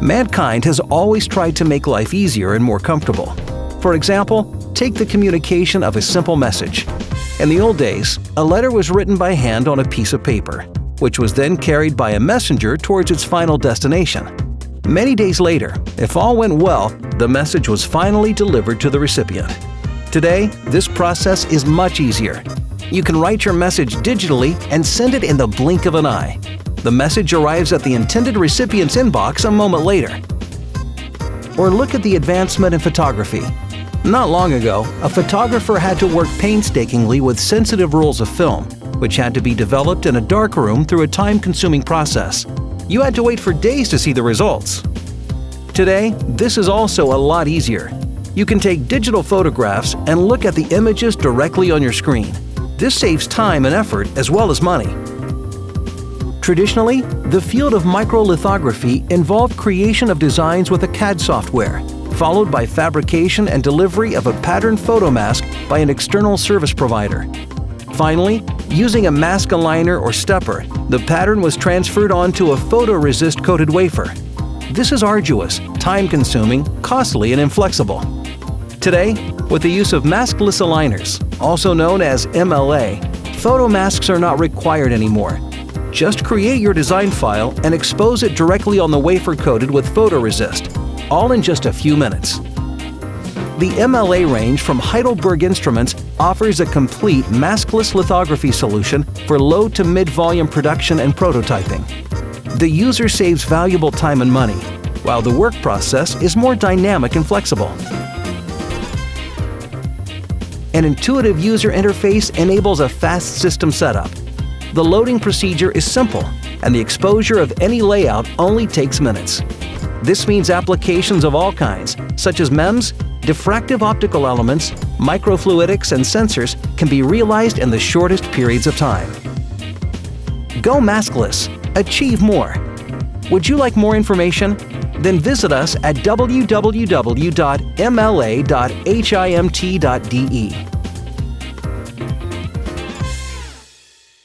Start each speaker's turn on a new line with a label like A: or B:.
A: Mankind has always tried to make life easier and more comfortable. For example, take the communication of a simple message. In the old days, a letter was written by hand on a piece of paper, which was then carried by a messenger towards its final destination. Many days later, if all went well, the message was finally delivered to the recipient. Today, this process is much easier. You can write your message digitally and send it in the blink of an eye. The message arrives at the intended recipient's inbox a moment later. Or look at the advancement in photography. Not long ago, a photographer had to work painstakingly with sensitive rolls of film, which had to be developed in a dark room through a time-consuming process. You had to wait for days to see the results. Today, this is also a lot easier. You can take digital photographs and look at the images directly on your screen. This saves time and effort as well as money. Traditionally, the field of microlithography involved creation of designs with a CAD software, followed by fabrication and delivery of a patterned photomask by an external service provider. Finally, using a mask aligner or stepper, the pattern was transferred onto a photoresist coated wafer. This is arduous, time-consuming, costly, and inflexible. Today, with the use of maskless aligners, also known as MLA, photomasks are not required anymore. Just create your design file and expose it directly on the wafer coated with photoresist, all in just a few minutes. The MLA range from Heidelberg Instruments offers a complete maskless lithography solution for low to mid-volume production and prototyping. The user saves valuable time and money, while the work process is more dynamic and flexible. An intuitive user interface enables a fast system setup. The loading procedure is simple, and the exposure of any layout only takes minutes. This means applications of all kinds, such as MEMS, diffractive optical elements, microfluidics, and sensors can be realized in the shortest periods of time. Go maskless. Achieve more. Would you like more information? Then visit us at www.mla.himt.de.